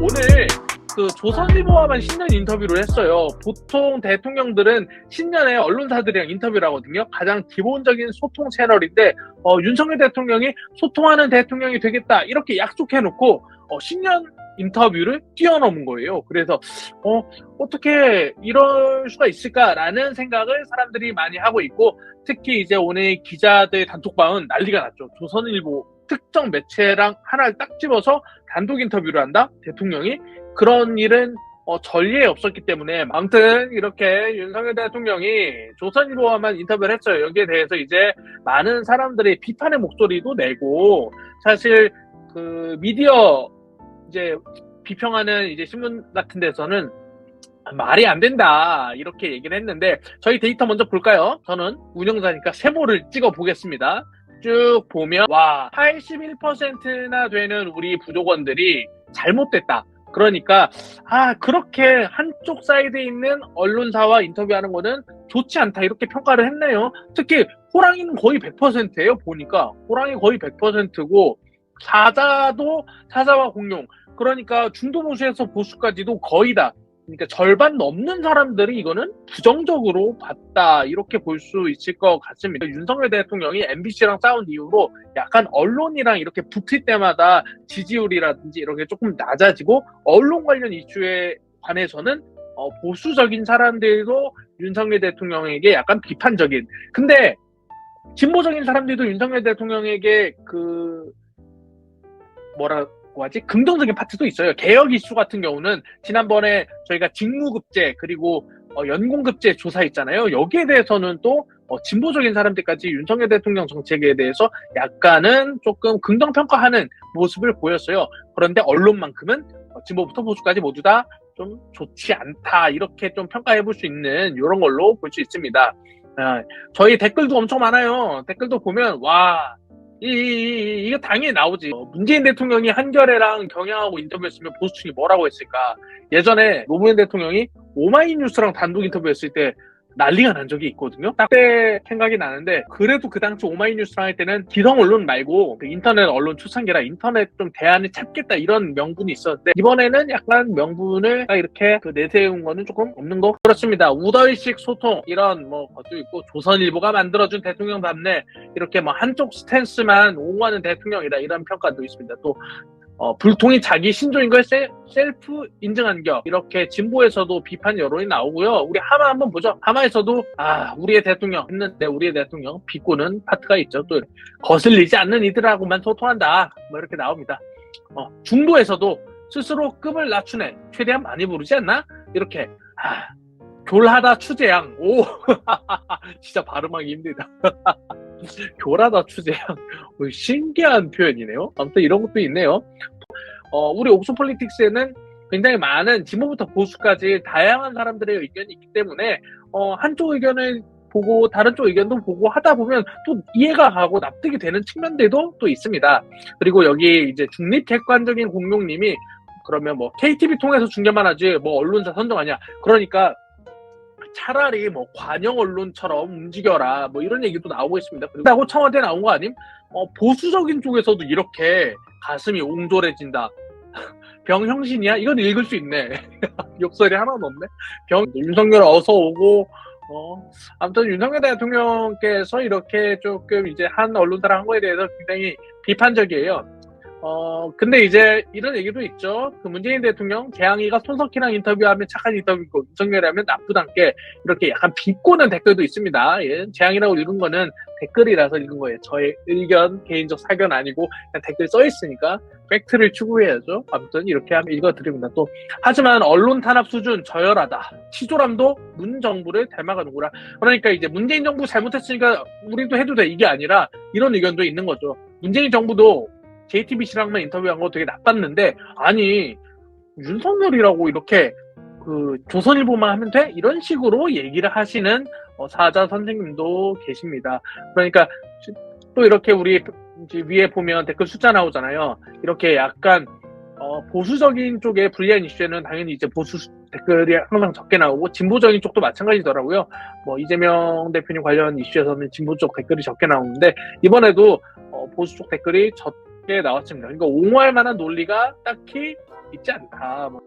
오늘 그 조선일보와만 신년 인터뷰를 했어요. 보통 대통령들은 신년에 언론사들이랑 인터뷰를 하거든요. 가장 기본적인 소통 채널인데 윤석열 대통령이 소통하는 대통령이 되겠다 이렇게 약속해놓고 신년 인터뷰를 뛰어넘은 거예요. 그래서 어떻게 이럴 수가 있을까라는 생각을 사람들이 많이 하고 있고, 특히 이제 오늘 기자들 단톡방은 난리가 났죠. 조선일보 특정 매체랑 하나를 딱 집어서 단독 인터뷰를 한다? 대통령이? 그런 일은 전례에 없었기 때문에, 아무튼 이렇게 윤석열 대통령이 조선일보와만 인터뷰를 했어요. 여기에 대해서 이제 많은 사람들이 비판의 목소리도 내고, 사실 그 미디어 이제 비평하는 이제 신문 같은 데서는 말이 안 된다 이렇게 얘기를 했는데, 저희 데이터 먼저 볼까요? 저는 운영자니까 세모를 찍어 보겠습니다. 쭉 보면 와, 81%나 되는 우리 부족원들이 잘못됐다. 그러니까 그렇게 한쪽 사이드에 있는 언론사와 인터뷰하는 거는 좋지 않다 이렇게 평가를 했네요. 특히 호랑이는 거의 100%예요. 보니까 호랑이 거의 100%고 사자와 공룡, 그러니까 중도 보수에서 보수까지도 거의 다, 그러니까 절반 넘는 사람들이 이거는 부정적으로 봤다 이렇게 볼 수 있을 것 같습니다. 윤석열 대통령이 MBC랑 싸운 이후로 약간 언론이랑 이렇게 붙을 때마다 지지율이라든지 이렇게 조금 낮아지고, 언론 관련 이슈에 관해서는 보수적인 사람들도 윤석열 대통령에게 약간 비판적인, 근데 진보적인 사람들도 윤석열 대통령에게 긍정적인 파트도 있어요. 개혁 이슈 같은 경우는 지난번에 저희가 직무급제 그리고 연공급제 조사했잖아요. 여기에 대해서는 또 진보적인 사람들까지 윤석열 대통령 정책에 대해서 약간은 조금 긍정평가하는 모습을 보였어요. 그런데 언론만큼은 진보부터 보수까지 모두 다 좀 좋지 않다 이렇게 좀 평가해 볼 수 있는 이런 걸로 볼 수 있습니다. 저희 댓글도 엄청 많아요. 댓글도 보면 와, 이거 당연히 나오지. 문재인 대통령이 한겨레랑 경향하고 인터뷰했으면 보수층이 뭐라고 했을까? 예전에 노무현 대통령이 오마이뉴스랑 단독 인터뷰했을 때 난리가 난 적이 있거든요. 딱 그때 생각이 나는데, 그래도 그 당시 오마이뉴스랑 할 때는 기성 언론 말고 인터넷 언론 초창기라 인터넷 좀 대안을 찾겠다 이런 명분이 있었는데, 이번에는 약간 명분을 이렇게 내세운 거는 조금 없는 것 그렇습니다. 우더의식 소통 이런 것도 있고, 조선일보가 만들어준 대통령답네 이렇게 한쪽 스탠스만 옹호하는 대통령이다 이런 평가도 있습니다. 또 불통이 자기 신조인 걸 셀프 인증한 격, 이렇게 진보에서도 비판 여론이 나오고요. 우리 하마 한번 보죠. 하마에서도 우리의 대통령 했는데, 우리의 대통령 비꼬는 파트가 있죠. 또 거슬리지 않는 이들하고만 소통한다 이렇게 나옵니다. 중도에서도 스스로 급을 낮추네, 최대한 많이 부르지 않나 이렇게 교하다 추재양. 오 진짜 발음하기 힘들다. 교하다 추재양. 신기한 표현이네요. 아무튼 이런 것도 있네요. 우리 옥수폴리틱스에는 굉장히 많은 진보부터 보수까지 다양한 사람들의 의견이 있기 때문에 한쪽 의견을 보고 다른 쪽 의견도 보고 하다 보면 또 이해가 가고 납득이 되는 측면들도 또 있습니다. 그리고 여기 이제 중립 객관적인 공룡님이, 그러면 KTV 통해서 중계만 하지 언론사 선정하냐, 그러니까 차라리 관영 언론처럼 움직여라 이런 얘기도 나오고 있습니다. 그리고 청와대 나온 거 아님? 보수적인 쪽에서도 이렇게 가슴이 옹졸해진다. 병형신이야? 이건 읽을 수 있네. 욕설이 하나도 없네. 윤석열 어서 오고. 아무튼 윤석열 대통령께서 이렇게 조금 이제 한 언론사랑 한 거에 대해서 굉장히 비판적이에요. 근데 이제 이런 얘기도 있죠. 문재인 대통령, 재앙이가 손석희랑 인터뷰하면 착한 인터뷰고, 윤석열이 하면 나쁘단께 이렇게 약간 비꼬는 댓글도 있습니다. 예, 재앙이라고 읽은 거는 댓글이라서 읽은 거예요. 저의 의견, 개인적 사견 아니고 그냥 댓글 써 있으니까 팩트를 추구해야죠. 아무튼 이렇게 하면 읽어드립니다. 또 하지만 언론 탄압 수준 저열하다. 치졸함도 문 정부를 닮아가는구나. 그러니까 이제 문재인 정부 잘못했으니까 우리도 해도 돼, 이게 아니라 이런 의견도 있는 거죠. 문재인 정부도 JTBC랑만 인터뷰한 거 되게 나빴는데, 아니 윤석열이라고 이렇게 조선일보만 하면 돼? 이런 식으로 얘기를 하시는 사자 선생님도 계십니다. 그러니까 또 이렇게 우리 이제 위에 보면 댓글 숫자 나오잖아요. 이렇게 약간 보수적인 쪽에 불리한 이슈에는 당연히 이제 보수 댓글이 항상 적게 나오고, 진보적인 쪽도 마찬가지더라고요. 이재명 대표님 관련 이슈에서는 진보 쪽 댓글이 적게 나오는데, 이번에도 보수 쪽 댓글이 적게 나왔습니다. 그러니까 옹호할 만한 논리가 딱히 있지 않다. 뭐